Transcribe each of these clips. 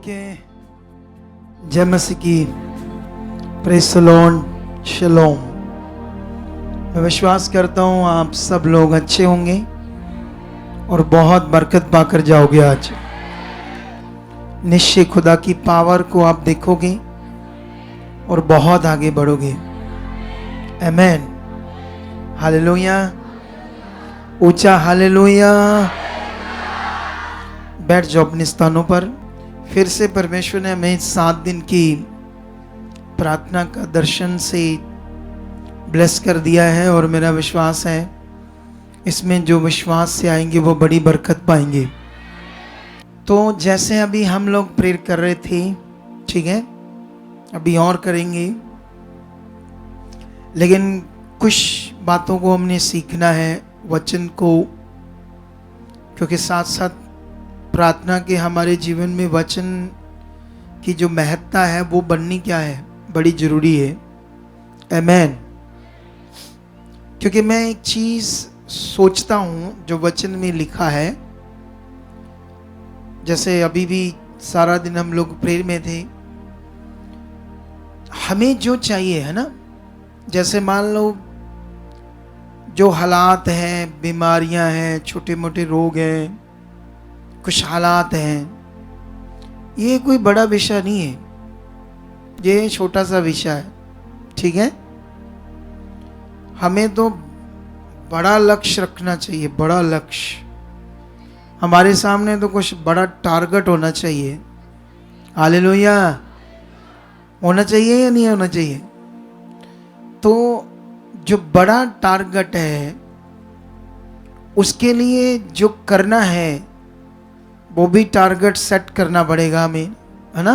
Okay, जय मसीह की। प्रेज़ द लॉर्ड, शलोम। मैं विश्वास करता हूँ आप सब लोग अच्छे होंगे और बहुत बरकत पाकर जाओगे। आज निश्चय खुदा की पावर को आप देखोगे और बहुत आगे बढ़ोगे। आमीन, हालेलुया, ऊंचा हालेलुया। बैठ जाओ अपने स्थानों पर। फिर से परमेश्वर ने हमें 7 दिन की प्रार्थना का दर्शन से ब्लेस कर दिया है और मेरा विश्वास है इसमें जो विश्वास से आएंगे वो बड़ी बरकत पाएंगे। तो जैसे अभी हम लोग प्रेयर कर रहे थे, ठीक है, अभी और करेंगे, लेकिन कुछ बातों को हमने सीखना है वचन को, क्योंकि साथ साथ प्रार्थना के हमारे जीवन में वचन की जो महत्ता है वो बननी क्या है, बड़ी जरूरी है। आमीन। क्योंकि मैं एक चीज सोचता हूँ जो वचन में लिखा है, जैसे अभी भी सारा दिन हम लोग प्रेयर में थे, हमें जो चाहिए है ना, जैसे मान लो जो हालात हैं, बीमारियां हैं, छोटे मोटे रोग हैं, कुछ हालात हैं, ये कोई बड़ा विषय नहीं है, ये छोटा सा विषय है, ठीक है। हमें तो बड़ा लक्ष्य रखना चाहिए, बड़ा लक्ष्य हमारे सामने, तो कुछ बड़ा टारगेट होना चाहिए। हालेलुया, होना चाहिए या नहीं होना चाहिए? तो जो बड़ा टारगेट है उसके लिए जो करना है वो भी टारगेट सेट करना पड़ेगा हमें, है ना।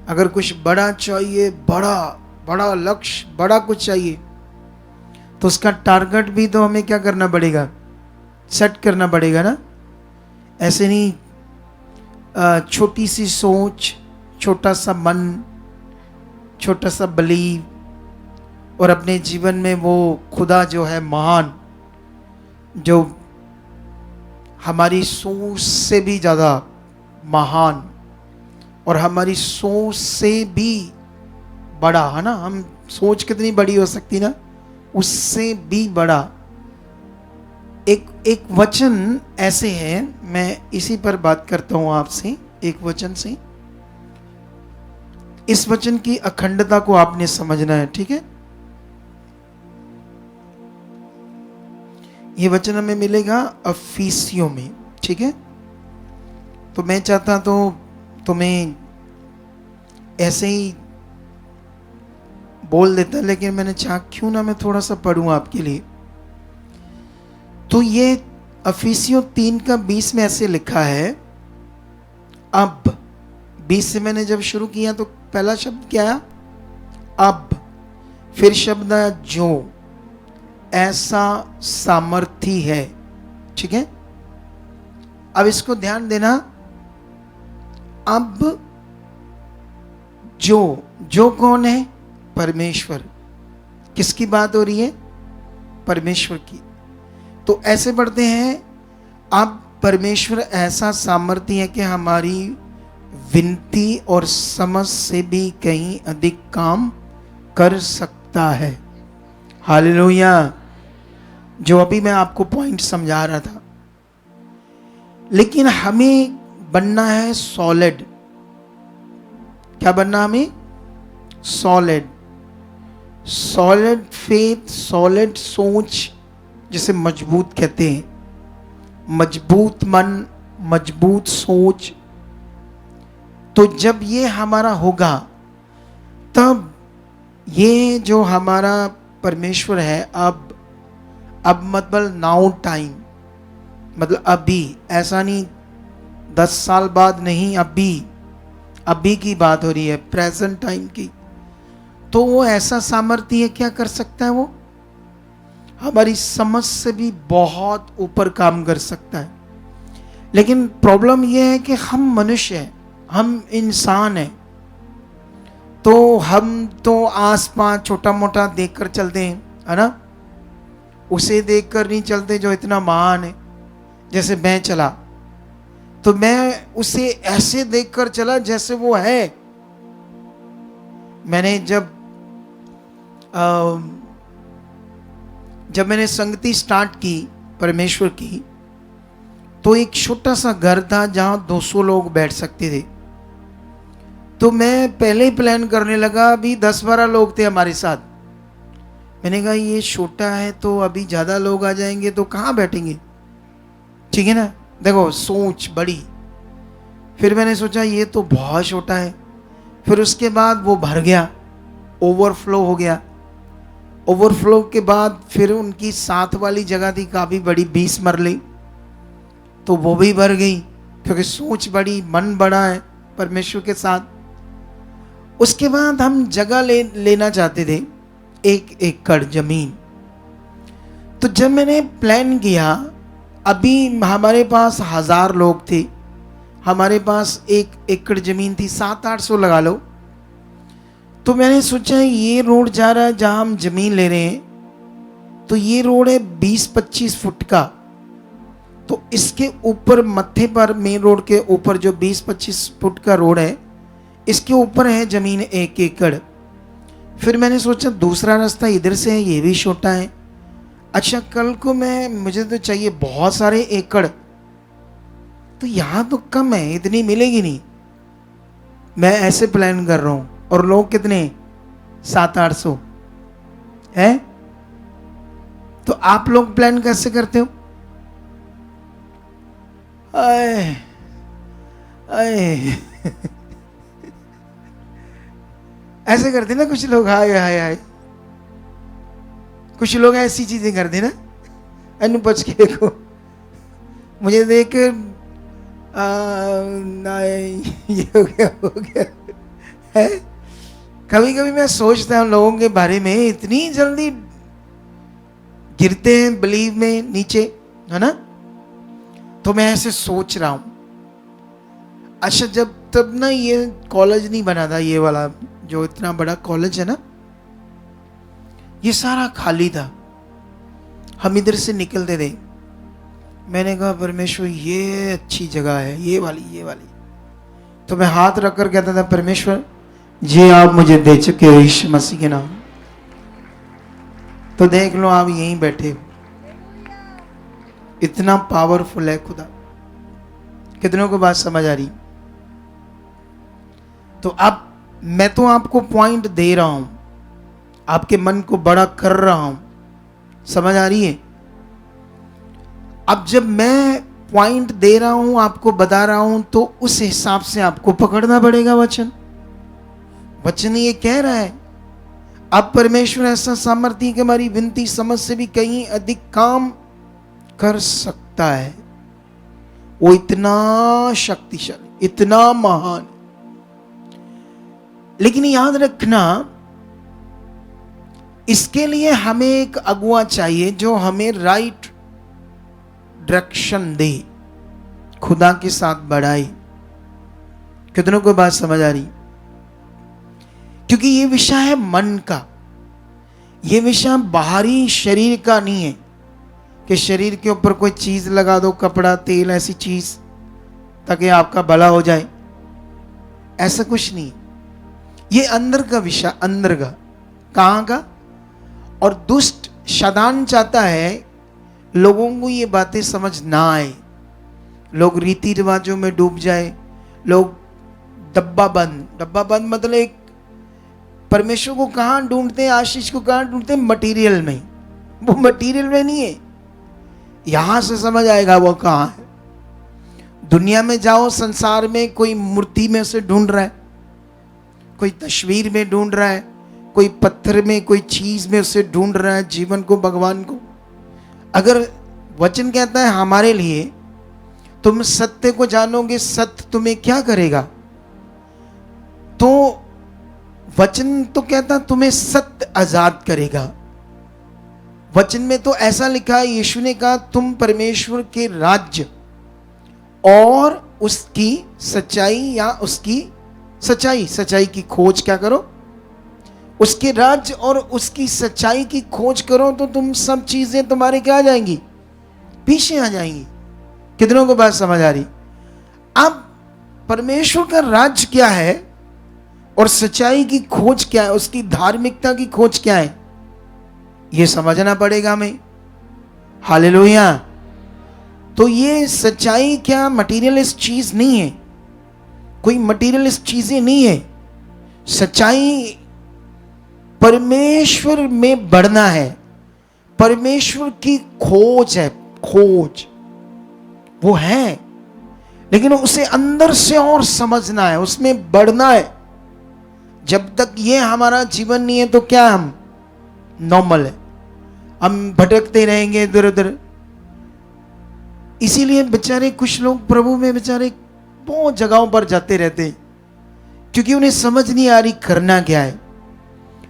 अगर कुछ बड़ा चाहिए, बड़ा लक्ष्य, बड़ा कुछ चाहिए, तो उसका टारगेट भी तो हमें क्या करना पड़ेगा, सेट करना पड़ेगा ना। ऐसे नहीं छोटी सी सोच, छोटा सा मन, छोटा सा बिलीव, और अपने जीवन में वो खुदा जो है महान, जो हमारी सोच से भी ज़्यादा महान और हमारी सोच से भी बड़ा, है ना। हम सोच कितनी बड़ी हो सकती ना, उससे भी बड़ा एक वचन ऐसे है, मैं इसी पर बात करता हूँ आपसे, एक वचन से। इस वचन की अखंडता को आपने समझना है, ठीक है। ये वचन हमें मिलेगा अफिसियों में, ठीक है। तो मैं चाहता तो तुम्हें ऐसे ही बोल देता, लेकिन मैंने चाहा क्यों ना मैं थोड़ा सा पढ़ूं आपके लिए। तो ये अफिसियों 3:20 में ऐसे लिखा है, अब 20 से मैंने जब शुरू किया तो पहला शब्द क्या है, अब, फिर शब्द है जो, ऐसा सामर्थी है, ठीक है। अब इसको ध्यान देना, अब जो कौन है, परमेश्वर। किसकी बात हो रही है, परमेश्वर की। तो ऐसे पढ़ते हैं, अब परमेश्वर ऐसा सामर्थी है कि हमारी विनती और समझ से भी कहीं अधिक काम कर सकता है। हालेलुया। जो अभी मैं आपको पॉइंट समझा रहा था, लेकिन हमें बनना है सॉलिड। क्या बनना हमें, सॉलिड। सॉलिड फेथ, सॉलिड सोच, जिसे मजबूत कहते हैं, मजबूत मन, मजबूत सोच। तो जब ये हमारा होगा तब ये जो हमारा परमेश्वर है, अब मतलब नाउ टाइम, मतलब अभी, ऐसा नहीं 10 साल बाद नहीं, अभी की बात हो रही है, प्रेजेंट टाइम की। तो वो ऐसा सामर्थ्य है, क्या कर सकता है वो, हमारी समझ से भी बहुत ऊपर काम कर सकता है। लेकिन प्रॉब्लम ये है कि हम मनुष्य हैं, हम इंसान हैं, तो हम तो आसपास छोटा मोटा देखकर चलते हैं, है ना। उसे देखकर नहीं चलते जो इतना महान है। जैसे मैं चला तो मैं उसे ऐसे देखकर चला जैसे वो है। मैंने जब मैंने संगति स्टार्ट की परमेश्वर की, तो एक छोटा सा घर था जहां 200 लोग बैठ सकते थे। तो मैं पहले ही प्लान करने लगा, अभी 10-12 लोग थे हमारे साथ। मैंने कहा ये छोटा है तो अभी ज़्यादा लोग आ जाएंगे तो कहाँ बैठेंगे, ठीक है ना। देखो सोच बड़ी। फिर मैंने सोचा ये तो बहुत छोटा है। फिर उसके बाद वो भर गया, ओवरफ्लो हो गया। ओवरफ्लो के बाद फिर उनकी साथ वाली जगह थी काफ़ी बड़ी, 20 मरले, तो वो भी भर गई, क्योंकि सोच बड़ी, मन बड़ा है परमेश्वर के साथ। उसके बाद हम जगह लेना चाहते थे, 1 एकड़ जमीन। तो जब मैंने प्लान किया, अभी हमारे पास 1000 लोग थे, हमारे पास 1 एकड़ जमीन थी, 700-800 लगा लो। तो मैंने सोचा ये रोड जा रहा है जहां हम जमीन ले रहे हैं, तो ये रोड है 20-25 फुट का। तो इसके ऊपर मत्थे पर, मेन रोड के ऊपर जो 20-25 फुट का रोड है, इसके ऊपर है जमीन 1 एकड़। फिर मैंने सोचा दूसरा रास्ता इधर से है, ये भी छोटा है। अच्छा कल को मुझे तो चाहिए बहुत सारे एकड़, तो यहाँ तो कम है, इतनी मिलेगी नहीं। मैं ऐसे प्लान कर रहा हूँ, और लोग कितने, 700-800 है। तो आप लोग प्लान कैसे करते हो? आए आए ऐसे करते ना कुछ लोग, हाय हाय हाय। कुछ लोग ऐसी चीजें करते ना, अनु बच के देखो, मुझे देख ये हो गया है। कभी कभी मैं सोचता हूँ लोगों के बारे में, इतनी जल्दी गिरते हैं बिलीव में नीचे, है ना। तो मैं ऐसे सोच रहा हूँ। अच्छा जब तब ना ये कॉलेज नहीं बना था, ये वाला जो इतना बड़ा कॉलेज है ना, ये सारा खाली था। हम इधर से निकलते थे, मैंने कहा परमेश्वर ये अच्छी जगह है, ये वाली। तो मैं हाथ रख कर कहता था, परमेश्वर ये आप मुझे दे चुके हो यीशु मसीह के नाम। तो देख लो आप यहीं बैठे हो। इतना पावरफुल है खुदा। कितनों को बात समझ आ रही? तो अब मैं तो आपको पॉइंट दे रहा हूं, आपके मन को बड़ा कर रहा हूं, समझ आ रही है? अब जब मैं पॉइंट दे रहा हूं, आपको बता रहा हूं, तो उस हिसाब से आपको पकड़ना पड़ेगा वचन। वचन ये कह रहा है, अब परमेश्वर ऐसा सामर्थ्य कि हमारी विनती समझ से भी कहीं अधिक काम कर सकता है। वो इतना शक्तिशाली, इतना महान। लेकिन याद रखना, इसके लिए हमें एक अगुआ चाहिए जो हमें राइट डायरेक्शन दे, खुदा के साथ बढ़ाए। कितनों को बात समझ आ रही? क्योंकि ये विषय है मन का, ये विषय बाहरी शरीर का नहीं है कि शरीर के ऊपर कोई चीज लगा दो, कपड़ा, तेल, ऐसी चीज ताकि आपका भला हो जाए। ऐसा कुछ नहीं, ये अंदर का विषय, अंदर का। कहां का? और दुष्ट शैतान चाहता है लोगों को ये बातें समझ ना आए, लोग रीति रिवाजों में डूब जाए, लोग डब्बा बंद मतलब एक परमेश्वर को कहां ढूंढते हैं, आशीष को कहां ढूंढते हैं? मटीरियल में। वो मटीरियल में नहीं है, यहां से समझ आएगा वो कहां है। दुनिया में जाओ, संसार में कोई मूर्ति में से ढूंढ रहा है, कोई तस्वीर में ढूंढ रहा है, कोई पत्थर में, कोई चीज में उसे ढूंढ रहा है जीवन को, भगवान को। अगर वचन कहता है हमारे लिए, तुम सत्य को जानोगे, सत्य तुम्हें क्या करेगा? तो वचन तो कहता तुम्हें सत्य आजाद करेगा। वचन में तो ऐसा लिखा है, यीशु ने कहा तुम परमेश्वर के राज्य और उसकी सच्चाई, या उसकी सच्चाई की खोज क्या करो? उसके राज्य और उसकी सच्चाई की खोज करो, तो तुम सब चीजें तुम्हारे क्या आ जाएंगी? पीछे आ जाएंगी। कितनों को बात समझ आ रही? अब परमेश्वर का राज्य क्या है और सच्चाई की खोज क्या है, उसकी धार्मिकता की खोज क्या है, ये समझना पड़ेगा हमें। हालेलुया। तो ये सच्चाई क्या मटीरियलिस्ट चीज नहीं है, कोई मटीरियलिस्ट चीजें नहीं है। सच्चाई परमेश्वर में बढ़ना है, परमेश्वर की खोज है, खोज वो है, लेकिन उसे अंदर से और समझना है, उसमें बढ़ना है। जब तक ये हमारा जीवन नहीं है तो क्या हम नॉर्मल है, हम भटकते रहेंगे इधर उधर। इसीलिए बेचारे कुछ लोग प्रभु में बेचारे बहुत जगहों पर जाते रहते हैं, क्योंकि उन्हें समझ नहीं आ रही करना क्या है।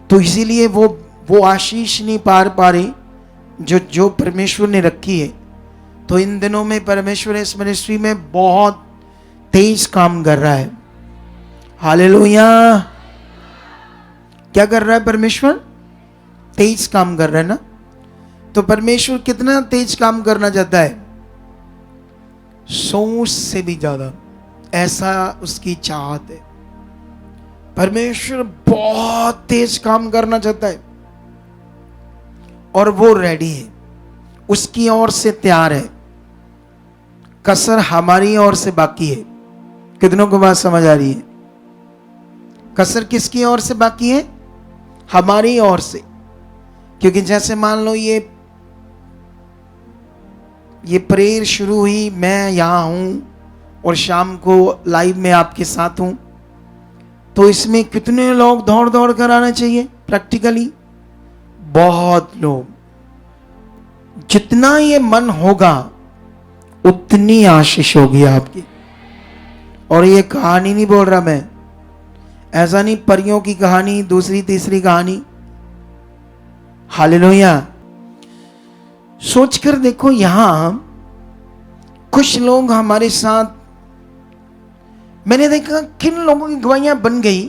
तो इसीलिए वो आशीष नहीं पार पा रही जो परमेश्वर ने रखी है। तो इन दिनों में परमेश्वर इस मिनिस्ट्री में बहुत तेज काम कर रहा है। हालेलुया। क्या कर रहा है परमेश्वर? तेज काम कर रहा है ना। तो परमेश्वर कितना तेज काम करना चाहता है? सोच से भी ज्यादा, ऐसा उसकी चाहत है। परमेश्वर बहुत तेज काम करना चाहता है और वो रेडी है, उसकी ओर से तैयार है। कसर हमारी ओर से बाकी है। कितनों को बात समझ आ रही है? कसर किसकी ओर से बाकी है? हमारी ओर से। क्योंकि जैसे मान लो ये प्रेयर शुरू हुई, मैं यहां हूं और शाम को लाइव में आपके साथ हूं, तो इसमें कितने लोग दौड़ दौड़ कर आना चाहिए? प्रैक्टिकली बहुत लोग। जितना ये मन होगा उतनी आशीष होगी आपकी। और ये कहानी नहीं बोल रहा मैं, ऐसा नहीं परियों की कहानी, दूसरी तीसरी कहानी। हालेलुया। सोचकर देखो, यहां कुछ लोग हमारे साथ, मैंने देखा किन लोगों की गवाहियां बन गई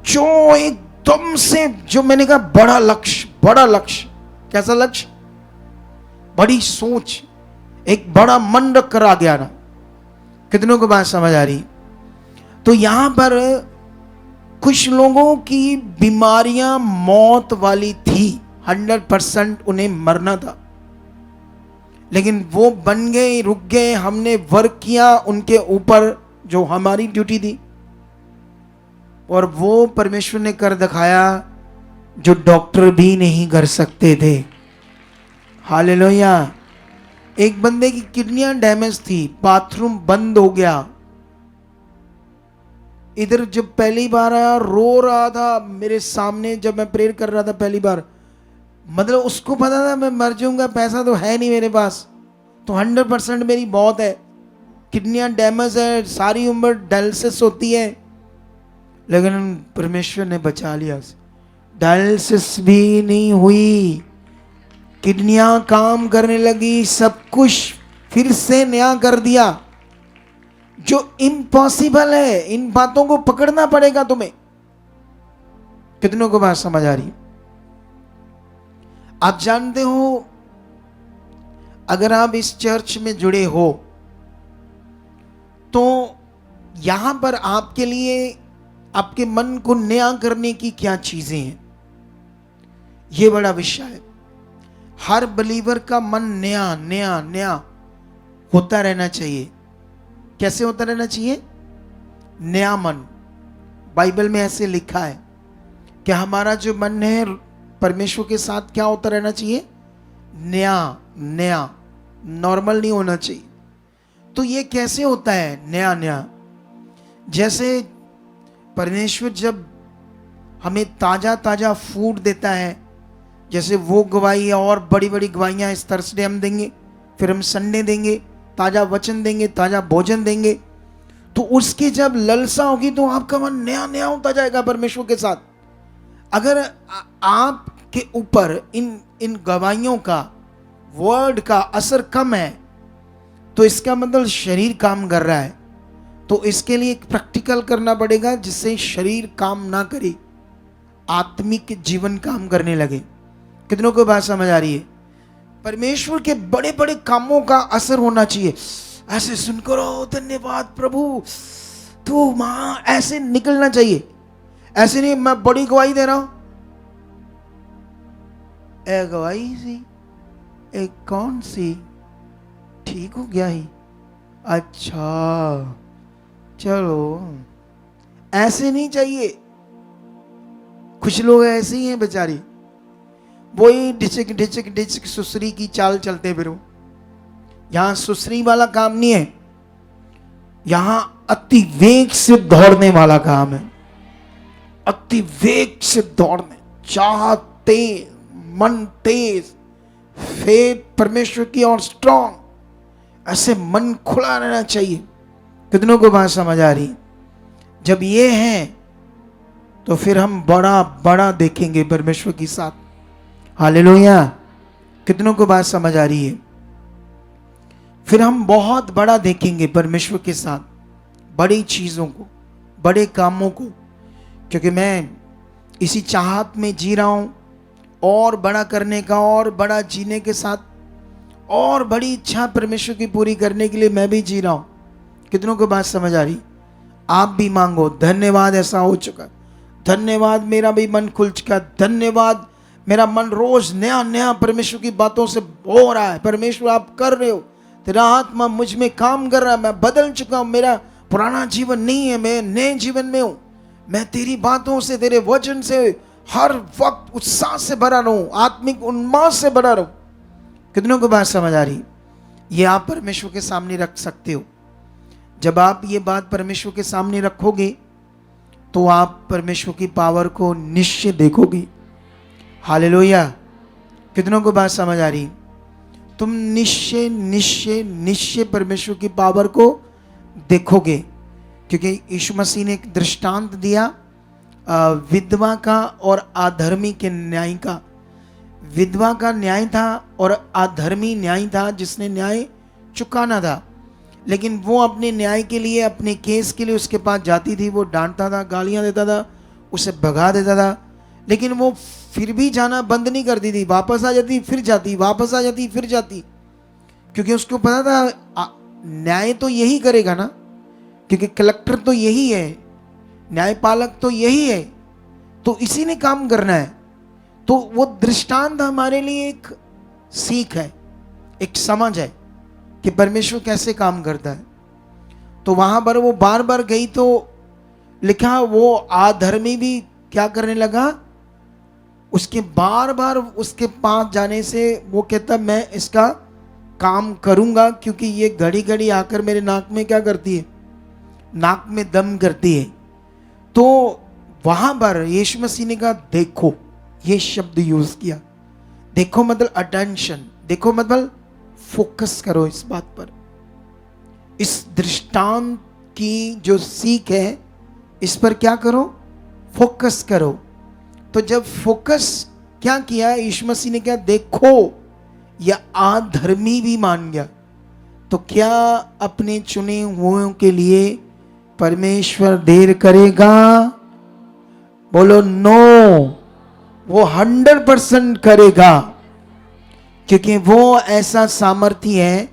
जो एकदम से, जो मैंने कहा बड़ा लक्ष्य, बड़ा लक्ष्य। कैसा लक्ष्य? बड़ी सोच, एक बड़ा मन रख कर आ गया ना। कितनों को बात समझ आ रही? तो यहां पर कुछ लोगों की बीमारियां मौत वाली थी, 100% उन्हें मरना था, लेकिन वो बन गए, रुक गए। हमने वर्क किया उनके ऊपर, जो हमारी ड्यूटी थी, और वो परमेश्वर ने कर दिखाया जो डॉक्टर भी नहीं कर सकते थे। हालेलुया। एक बंदे की किडनियां डैमेज थी, बाथरूम बंद हो गया। इधर जब पहली बार आया रो रहा था मेरे सामने, जब मैं प्रेयर कर रहा था पहली बार, मतलब उसको पता था मैं मर जाऊंगा, पैसा तो है नहीं मेरे पास, तो 100% मेरी मौत है, किडनियां डैमेज है, सारी उम्र डायलिसिस होती है। लेकिन परमेश्वर ने बचा लिया। डायलिसिस भी नहीं हुई, किडनियां काम करने लगी, सब कुछ फिर से नया कर दिया। जो इम्पॉसिबल है, इन बातों को पकड़ना पड़ेगा तुम्हें। कितनों को बात समझ आ रही? आप जानते हो, अगर आप इस चर्च में जुड़े हो तो यहां पर आपके लिए, आपके मन को नया करने की क्या चीजें हैं, यह बड़ा विषय है। हर बिलीवर का मन नया नया नया होता रहना चाहिए। कैसे होता रहना चाहिए? नया मन। बाइबल में ऐसे लिखा है कि हमारा जो मन है परमेश्वर के साथ क्या होता रहना चाहिए? नया नया, नॉर्मल नहीं होना चाहिए। तो ये कैसे होता है नया नया? जैसे परमेश्वर जब हमें ताजा ताजा फूड देता है, जैसे वो गवाही और बड़ी बड़ी गवाहियां इस थर्सडे हम देंगे, फिर हम संडे देंगे, ताजा वचन देंगे, ताजा भोजन देंगे, तो उसकी जब ललसा होगी तो आपका मन नया नया होता जाएगा परमेश्वर के साथ। अगर आपके ऊपर इन गवाहियों का, वर्ड का असर कम है, तो इसका मतलब शरीर काम कर रहा है। तो इसके लिए एक प्रैक्टिकल करना पड़ेगा जिससे शरीर काम ना करे, आत्मिक जीवन काम करने लगे। कितनों को बात समझ आ रही है? परमेश्वर के बड़े बड़े कामों का असर होना चाहिए। ऐसे सुनकर ओ धन्यवाद प्रभु, तू मां, ऐसे निकलना चाहिए। ऐसे नहीं मैं बड़ी गवाही दे रहा हूं, ए गवाही सी, एक कौन सी, ठीक हो गया ही, अच्छा चलो, ऐसे नहीं चाहिए। कुछ लोग ऐसे ही हैं बेचारी, वही ढिचक ढिचक ढिचक सुसरी की चाल चलते फिरो। यहां सुसरी वाला काम नहीं है, यहां अति वेग से दौड़ने वाला काम है। अति वेग से दौड़ने, चाह तेज, मन तेज, फेथ परमेश्वर की और स्ट्रॉन्ग, ऐसे मन खुला रहना चाहिए। कितनों को बात समझ आ रही? जब ये है तो फिर हम बड़ा बड़ा देखेंगे परमेश्वर के साथ। हालेलुया। कितनों को बात समझ आ रही है? फिर हम बहुत बड़ा देखेंगे परमेश्वर के साथ, बड़ी चीजों को, बड़े कामों को। क्योंकि मैं इसी चाहत में जी रहा हूं, और बड़ा करने का, और बड़ा जीने के साथ, और बड़ी इच्छा परमेश्वर की पूरी करने के लिए मैं भी जी रहा हूं। कितनों को बात समझ आ रही? आप भी मांगो, धन्यवाद ऐसा हो चुका, धन्यवाद मेरा भी मन खुल चुका, धन्यवाद मेरा मन रोज नया नया परमेश्वर की बातों से हो रहा है। परमेश्वर आप कर रहे हो, तेरा आत्मा मुझ में काम कर रहा है, मैं बदल चुका हूं, मेरा पुराना जीवन नहीं है, मैं नए जीवन में हूं। मैं तेरी बातों से, तेरे वचन से हर वक्त उत्साह से भरा रहूं, आत्मिक उन्माद से भरा रहूं। कितनों को बात समझ आ रही? ये आप परमेश्वर के सामने रख सकते हो। जब आप ये बात परमेश्वर के सामने रखोगे तो आप परमेश्वर की पावर को निश्चय देखोगे। हालेलुया। कितनों को बात समझ आ रही? तुम निश्चय निश्चय निश्चय परमेश्वर की पावर को देखोगे। क्योंकि यीशु मसीह ने एक दृष्टांत दिया विधवा का और अधर्मी के न्याय का। विधवा का न्याय था और अधर्मी न्याय था जिसने न्याय चुकाना था, लेकिन वो अपने न्याय के लिए, अपने केस के लिए उसके पास जाती थी। वो डांटता था, गालियां देता था, उसे भगा देता था, लेकिन वो फिर भी जाना बंद नहीं करती थी। वापस आ जाती, फिर जाती, वापस आ जाती, फिर जाती, क्योंकि उसको पता था न्याय तो यही करेगा ना, क्योंकि कलेक्टर तो यही है, न्यायपालक तो यही है, तो इसी ने काम करना है। तो वो दृष्टांत हमारे लिए एक सीख है, एक समझ है कि परमेश्वर कैसे काम करता है। तो वहां पर वो बार बार गई तो लिखा वो अधर्मी भी क्या करने लगा, उसके बार बार उसके पास जाने से वो कहता मैं इसका काम करूंगा, क्योंकि ये घड़ी घड़ी आकर मेरे नाक में क्या करती है, नाक में दम करती है। तो वहां पर यीशु मसीह ने कहा देखो, ये शब्द यूज किया। देखो मतलब अटेंशन, देखो मतलब फोकस करो इस बात पर। इस दृष्टांत की जो सीख है इस पर क्या करो, फोकस करो। तो जब फोकस क्या किया यीशु मसीह ने, क्या देखो या अधर्मी भी मान गया, तो क्या अपने चुने हुओं के लिए परमेश्वर देर करेगा? बोलो नो, वो 100% करेगा, क्योंकि वो ऐसा सामर्थ्य है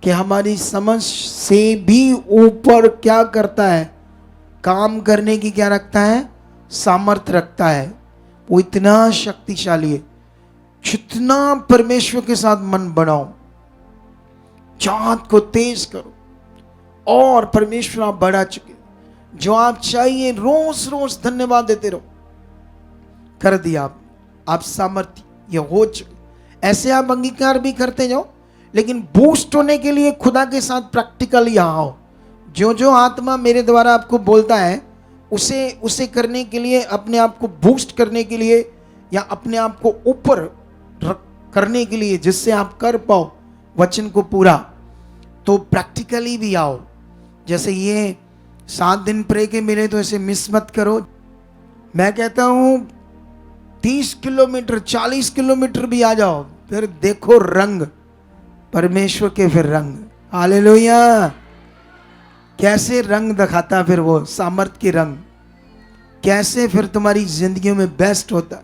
कि हमारी समझ से भी ऊपर क्या करता है, काम करने की क्या रखता है, सामर्थ्य रखता है। वो इतना शक्तिशाली है। जितना परमेश्वर के साथ मन बनाओ, चाहत को तेज करो, और परमेश्वर आप बढ़ा चुके, जो आप चाहिए रोज रोज धन्यवाद देते रहो, कर दिया आप सामर्थ्य ये हो चुके। ऐसे आप अंगीकार भी करते जाओ, लेकिन बूस्ट होने के लिए खुदा के साथ प्रैक्टिकल यहाँ आओ। जो जो आत्मा मेरे द्वारा आपको बोलता है उसे करने के लिए, अपने आप को बूस्ट करने के लिए, या अपने आप को ऊपर करने के लिए, जिससे आप कर पाओ वचन को पूरा, तो प्रैक्टिकली भी आओ। जैसे ये 7 दिन प्रे के मिले तो ऐसे मिस मत करो। मैं कहता हूं 30 किलोमीटर 40 किलोमीटर भी आ जाओ, फिर देखो रंग परमेश्वर के, फिर रंग। हालेलुया। कैसे रंग दिखाता फिर वो सामर्थ के रंग, कैसे फिर तुम्हारी जिंदगियों में बेस्ट होता।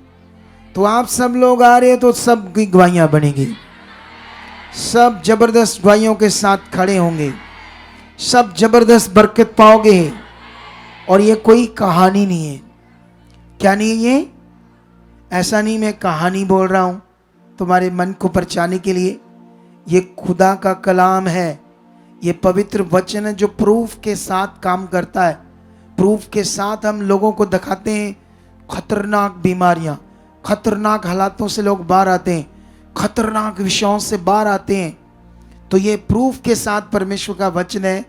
तो आप सब लोग आ रहे हो तो सब की गवाहियां बनेगी, सब जबरदस्त गवाहियों के साथ खड़े होंगे। सब जबरदस्त बरकत पाओगे। और ये कोई कहानी नहीं है। क्या नहीं है ये? ऐसा नहीं मैं कहानी बोल रहा हूं तुम्हारे मन को परचाने के लिए। ये खुदा का कलाम है, ये पवित्र वचन है जो प्रूफ के साथ काम करता है। प्रूफ के साथ हम लोगों को दिखाते हैं खतरनाक बीमारियां, खतरनाक हालातों से लोग बाहर आते हैं, खतरनाक विषयों से बाहर आते हैं। तो ये प्रूफ के साथ परमेश्वर का वचन है,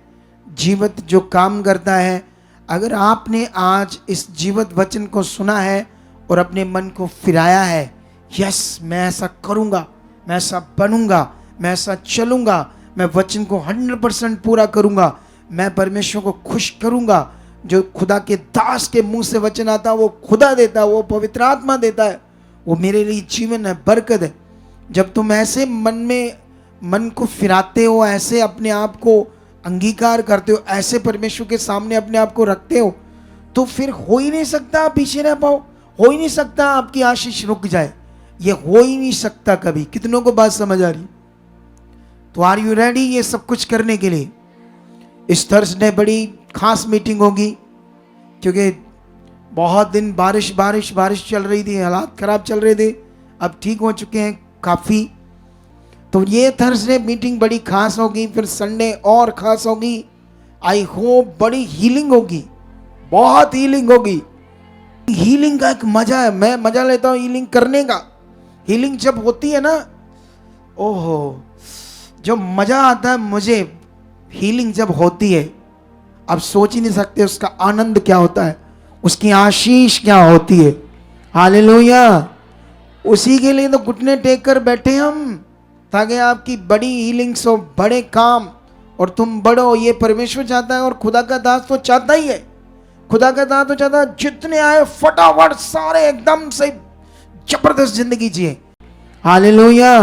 जीवित जो काम करता है। अगर आपने आज इस जीवित वचन को सुना है और अपने मन को फिराया है, यस मैं ऐसा करूंगा, मैं ऐसा बनूंगा, मैं ऐसा चलूंगा, मैं वचन को 100% पूरा करूंगा, मैं परमेश्वर को खुश करूंगा। जो खुदा के दास के मुंह से वचन आता है वो खुदा देता है, वो पवित्र आत्मा देता है, वो मेरे लिए जीवन है, बरकत है। जब तुम ऐसे मन को फिराते हो, ऐसे अपने आप को अंगीकार करते हो, ऐसे परमेश्वर के सामने अपने आप को रखते हो, तो फिर हो ही नहीं सकता आप पीछे रह पाओ, हो ही नहीं सकता आपकी आशीष रुक जाए। ये हो ही नहीं सकता कभी। कितनों को बात समझ आ रही? तो आर यू रेडी ये सब कुछ करने के लिए? इस थर्सडे बड़ी खास मीटिंग होगी, क्योंकि बहुत दिन बारिश बारिश बारिश चल रही थी, हालात खराब चल रहे थे, अब ठीक हो चुके हैं काफ़ी। तो ये थर्सडे मीटिंग बड़ी खास होगी, फिर संडे और खास होगी। आई होप बड़ी हीलिंग होगी, बहुत हीलिंग होगी। हीलिंग का एक मजा है, मैं मजा लेता हूँ हीलिंग करने का। हीलिंग जब होती है ना, ओहो जो मजा आता है मुझे हीलिंग जब होती है, आप सोच ही नहीं सकते उसका आनंद क्या होता है, उसकी आशीष क्या होती है। हालेलुया। उसी के लिए तो घुटने टेक कर बैठे हम, ताकि आपकी बड़ी हीलिंग्स हो, बड़े काम, और तुम बढ़ो। ये परमेश्वर चाहता है और खुदा का दास तो चाहता ही है। खुदा का दास तो चाहता है जितने आए फटाफट सारे एकदम से जबरदस्त जिंदगी जिए। हालेलुया।